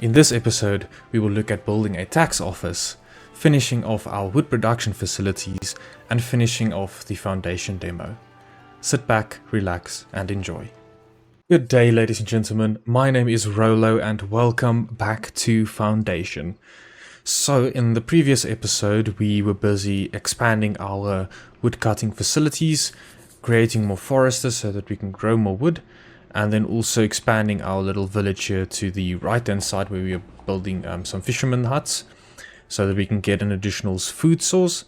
In this episode, we will look at building a tax office, finishing off our wood production facilities, and finishing off the foundation demo. Sit back, relax, and enjoy. Good day, ladies and gentlemen. My name is Rolo, and welcome back to Foundation. So, in the previous episode, we were busy expanding our wood cutting facilities, creating more foresters so that we can grow more wood, and then also expanding our little village here to the right hand side where we are building some fisherman huts so that we can get an additional food source.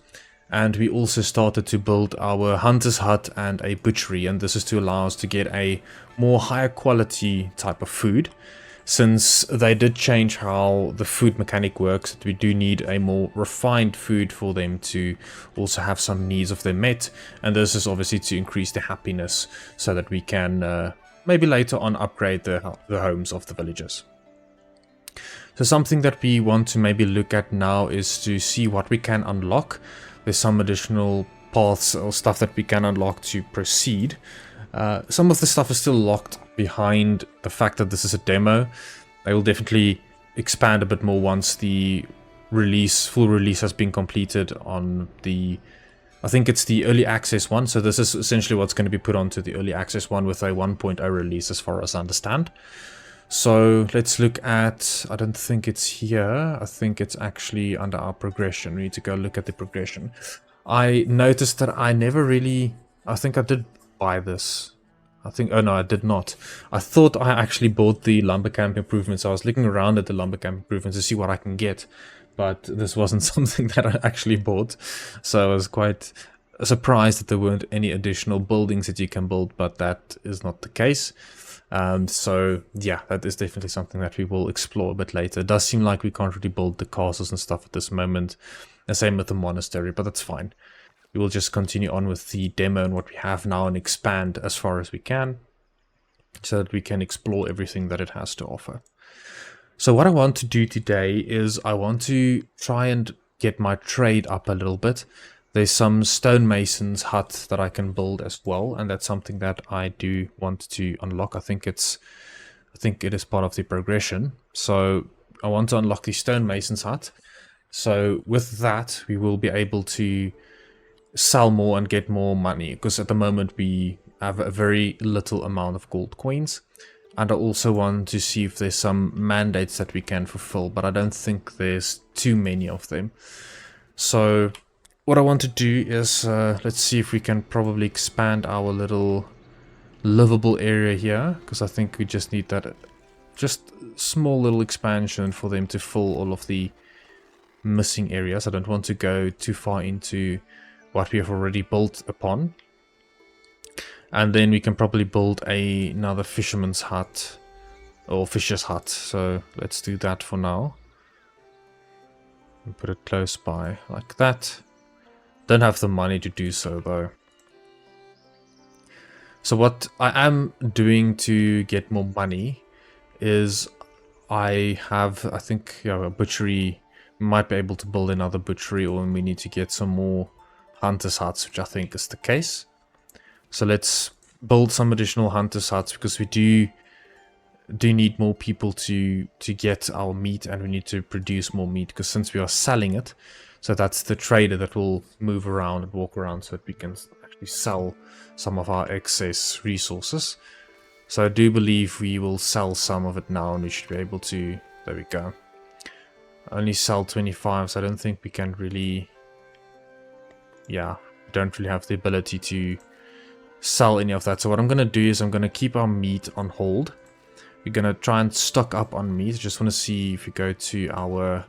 And we also started to build our hunter's hut and a butchery, and this is to allow us to get a more higher quality type of food. Since they did change how the food mechanic works, we do need a more refined food for them to also have some needs of them met, and this is obviously to increase their happiness so that we can maybe later on upgrade the homes of the villagers. So something that we want to maybe look at now is to see what we can unlock. There's some additional paths or stuff that we can unlock to proceed. Some of the stuff is still locked behind the fact that this is a demo. They will definitely expand a bit more once the full release has been completed on the, I think it's the early access one. So this is essentially what's going to be put onto the early access one with a 1.0 release as far as I understand. So let's look at, I don't think it's here. I think it's actually under our progression. We need to go look at the progression. I noticed that I never really, I think I did buy this. Oh no, I did not. I thought I actually bought the lumber camp improvements. I was looking around at the lumber camp improvements to see what I can get, but this wasn't something that I actually bought. So I was quite surprised that there weren't any additional buildings that you can build, but that is not the case. So yeah, that is definitely something that we will explore a bit later. It does seem like we can't really build the castles and stuff at this moment. The same with the monastery, but that's fine. We will just continue on with the demo and what we have now and expand as far as we can so that we can explore everything that it has to offer. So what I want to do today is I want to try and get my trade up a little bit. There's some stonemason's hut that I can build as well, and that's something that I do want to unlock. I think it is part of the progression. So I want to unlock the stonemason's hut. So with that, we will be able to sell more and get more money, because at the moment we have a very little amount of gold coins. And I also want to see if there's some mandates that we can fulfill, but I don't think there's too many of them. So what I want to do is let's see if we can probably expand our little livable area here, because I think we just need that just small little expansion for them to fill all of the missing areas. I don't want to go too far into what we have already built upon. And then we can probably build another fisherman's hut or fisher's hut. So let's do that for now and put it close by like that. Don't have the money to do so though. So what I am doing to get more money is I think a butchery. Might be able to build another butchery, or we need to get some more hunter's huts, which I think is the case. So let's build some additional hunter's huts, because we do need more people to get our meat, and we need to produce more meat, because since we are selling it, so that's the trader that will move around and walk around so that we can actually sell some of our excess resources. So I do believe we will sell some of it now, and we should be able to, there we go. Only sell 25, so I don't think we can really, yeah, we don't really have the ability to sell any of that. So what I'm going to do is I'm going to keep our meat on hold. We're going to try and stock up on meat. Just want to see if we go to our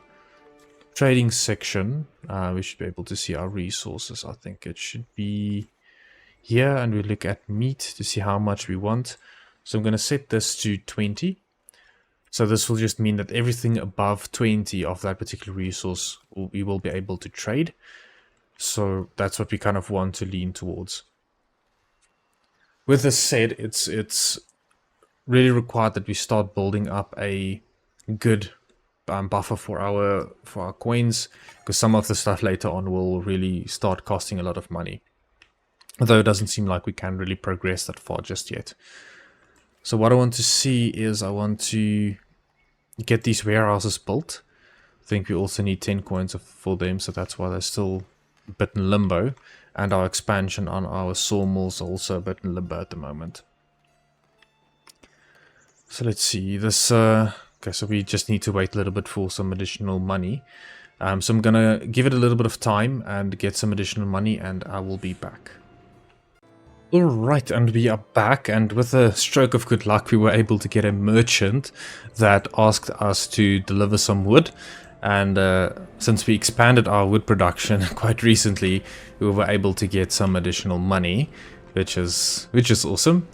trading section, we should be able to see our resources. I think it should be here, and we look at meat to see how much we want. So I'm going to set this to 20. So this will just mean that everything above 20 of that particular resource we will be able to trade. So that's what we kind of want to lean towards. With this said, it's really required that we start building up a good buffer for our coins, because some of the stuff later on will really start costing a lot of money. Although it doesn't seem like we can really progress that far just yet. So what I want to see is I want to get these warehouses built. I think we also need 10 coins for them, so that's why they're still a bit in limbo. And our expansion on our sawmills also a bit in limbo at the moment. So let's see, this, okay, so we just need to wait a little bit for some additional money. So I'm gonna give it a little bit of time and get some additional money, and I will be back. Alright, and we are back, and with a stroke of good luck we were able to get a merchant that asked us to deliver some wood. And since we expanded our wood production quite recently, we were able to get some additional money, which is awesome.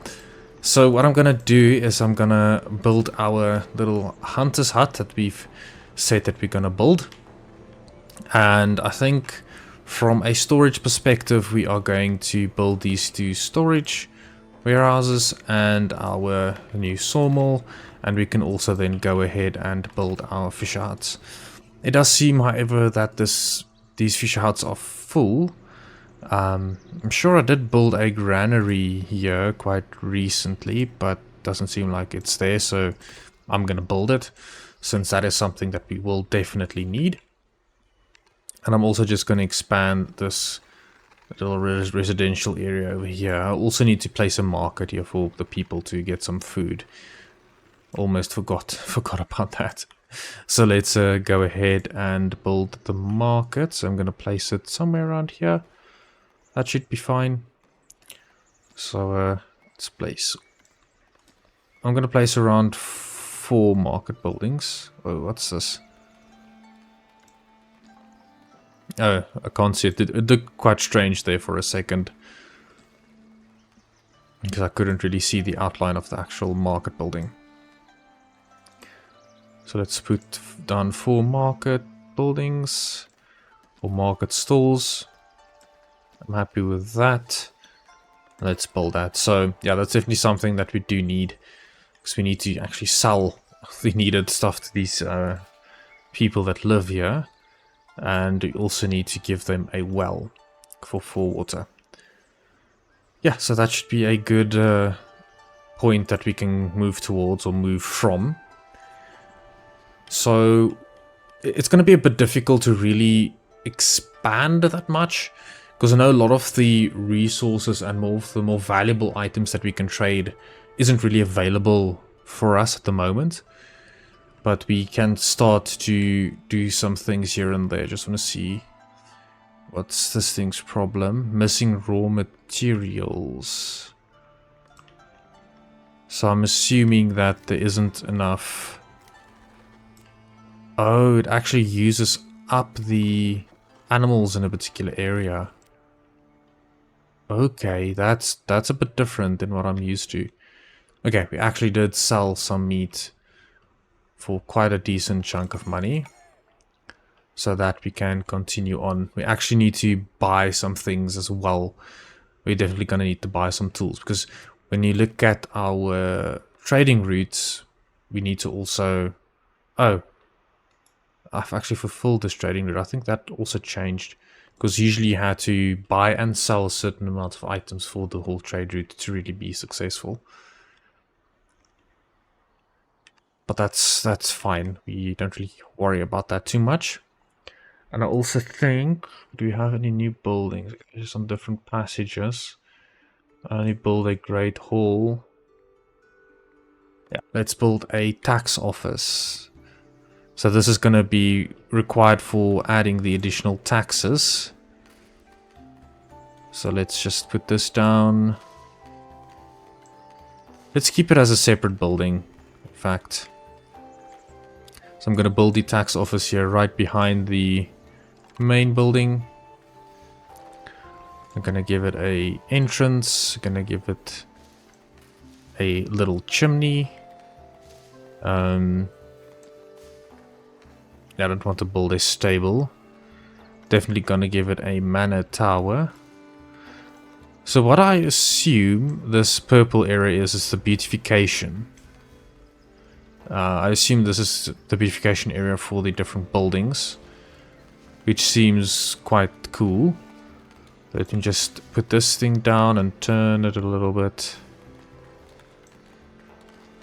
So what I'm gonna do is I'm gonna build our little hunter's hut that we've said that we're gonna build. And I think from a storage perspective, we are going to build these two storage warehouses and our new sawmill, and we can also then go ahead and build our fisher huts. It does seem, however, that these fisher huts are full. I'm sure I did build a granary here quite recently, but doesn't seem like it's there, so I'm gonna build it, since that is something that we will definitely need. And I'm also just going to expand this little residential area over here. I also need to place a market here for the people to get some food. Almost forgot about that. So let's go ahead and build the market. So I'm going to place it somewhere around here. That should be fine. So let's place... I'm going to place around 4 market buildings. Oh, what's this? Oh, I can't see it. It looked quite strange there for a second. Because I couldn't really see the outline of the actual market building. So let's put down 4 market buildings. Or market stalls. I'm happy with that. Let's build that. So, yeah, that's definitely something that we do need. Because we need to actually sell the needed stuff to these people that live here. And we also need to give them a well for water. Yeah, so that should be a good point that we can move towards or move from. So it's going to be a bit difficult to really expand that much, because I know a lot of the resources and more of the more valuable items that we can trade isn't really available for us at the moment. But we can start to do some things here and there. Just want to see what's this thing's problem. Missing raw materials. So I'm assuming that there isn't enough. Oh, it actually uses up the animals in a particular area. Okay, that's a bit different than what I'm used to. Okay, we actually did sell some meat for quite a decent chunk of money, so that we can continue on. We actually need to buy some things as well. We're definitely going to need to buy some tools, because when you look at our trading routes, we need to also... Oh, I've actually fulfilled this trading route. I think that also changed, because usually you had to buy and sell a certain amount of items for the whole trade route to really be successful. But that's fine. We don't really worry about that too much. And I also think, do we have any new buildings? Some different passages. I only build a great hall. Yeah, let's build a tax office. So this is going to be required for adding the additional taxes. So let's just put this down. Let's keep it as a separate building, in fact. So I'm going to build the tax office here right behind the main building. I'm going to give it a entrance. I'm going to give it a little chimney. I don't want to build a stable. Definitely going to give it a manor tower. So what I assume this purple area is the beautification. I assume this is the beautification area for the different buildings, which seems quite cool. So I can just put this thing down and turn it a little bit.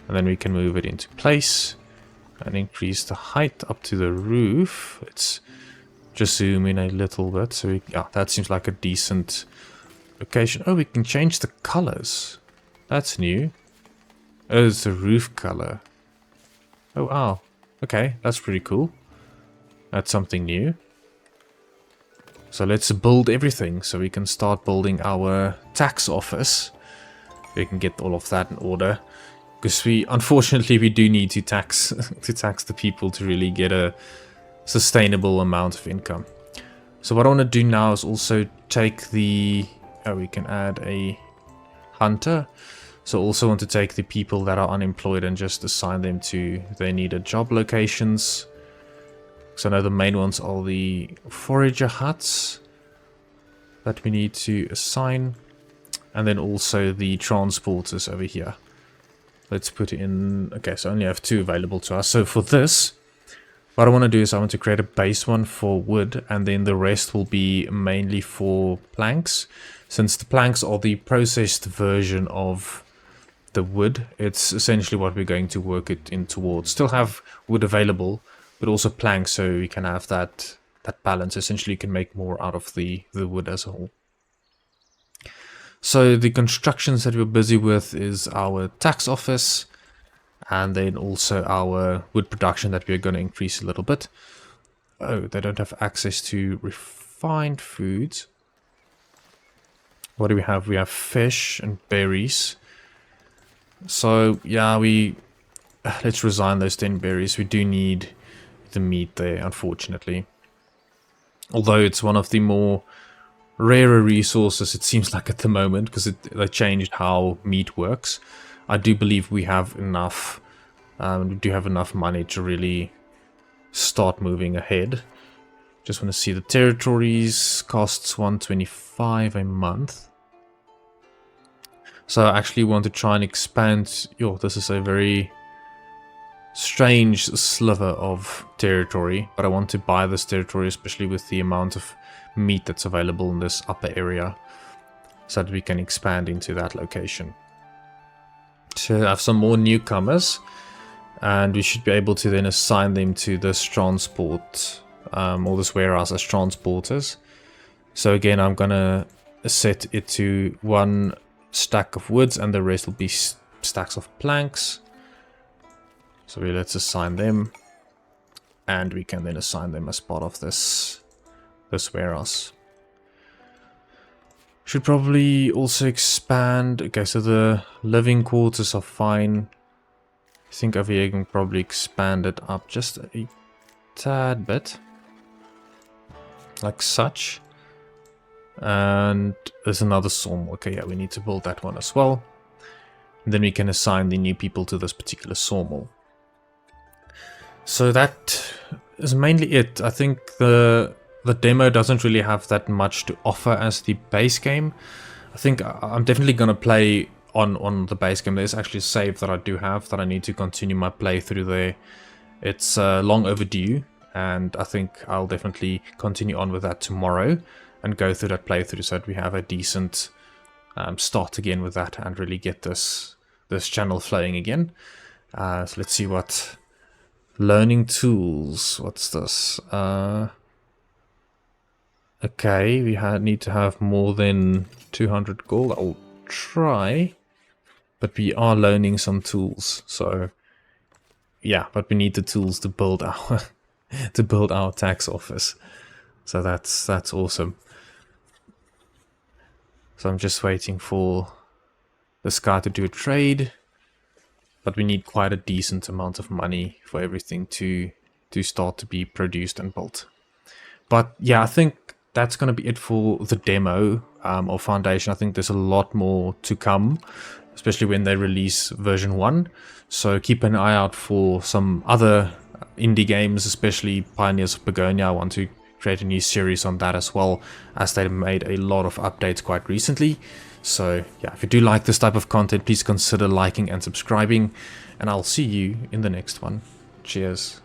And then we can move it into place. and increase the height up to the roof. Let's just zoom in a little bit. So yeah, that seems like a decent location. Oh, we can change the colors. That's new. Oh, it's the roof color. Oh, wow. Okay, that's pretty cool. That's something new. So let's build everything so we can start building our tax office. We can get all of that in order. Because unfortunately, we do need to tax the people to really get a sustainable amount of income. So what I want to do now is also take the... Oh, we can add a hunter. So also want to take the people that are unemployed and just assign them to their needed job locations. So I know the main ones are the forager huts that we need to assign. And then also the transporters over here. Let's put in... Okay, so I only have 2 available to us. So for this, what I want to do is I want to create a base one for wood. And then the rest will be mainly for planks. Since the planks are the processed version of the wood, it's essentially what we're going to work it in towards. Still have wood available, but also planks, so we can have that balance. Essentially, you can make more out of the wood as a whole. So the constructions that we're busy with is our tax office, and then also our wood production that we're going to increase a little bit. Oh, they don't have access to refined foods. What do we have? We have fish and berries. So yeah, let's resign those 10 berries. We do need the meat there, unfortunately. Although it's one of the more rarer resources, it seems like at the moment, because they changed how meat works. I do believe we have enough. We do have enough money to really start moving ahead. Just want to see the territories. Costs 125 a month. So I actually want to try and expand. Yo, this is a very strange sliver of territory, but I want to buy this territory, especially with the amount of meat that's available in this upper area, so that we can expand into that location. To have some more newcomers, and we should be able to then assign them to this transport, or this warehouse as transporters. So again, I'm gonna set it to 1 stack of woods, and the rest will be stacks of planks. So let's assign them, and we can then assign them as part of this warehouse. Should probably also expand. Okay, so the living quarters are fine. I think over here I can probably expand it up just a tad bit, like such. And there's another sawmill. Okay, yeah, we need to build that one as well. And then we can assign the new people to this particular sawmill. So that is mainly it. I think the demo doesn't really have that much to offer as the base game. I think I'm definitely going to play on the base game. There's actually a save that I do have that I need to continue my playthrough there. It's long overdue, and I think I'll definitely continue on with that tomorrow and go through that playthrough so that we have a decent start again with that and really get this channel flowing again. So let's see what learning tools. What's this? Okay, we need to have more than 200 gold. I'll try, but we are learning some tools. So yeah, but we need the tools to build our tax office. So that's awesome. So I'm just waiting for this guy to do a trade, but we need quite a decent amount of money for everything to start to be produced and built. But yeah, I think that's going to be it for the demo of Foundation. I think there's a lot more to come, especially when they release version 1. So keep an eye out for some other indie games, especially Pioneers of Begonia. I want to create a new series on that as well, as they made a lot of updates quite recently. So yeah, if you do like this type of content, please consider liking and subscribing, and I'll see you in the next one. Cheers.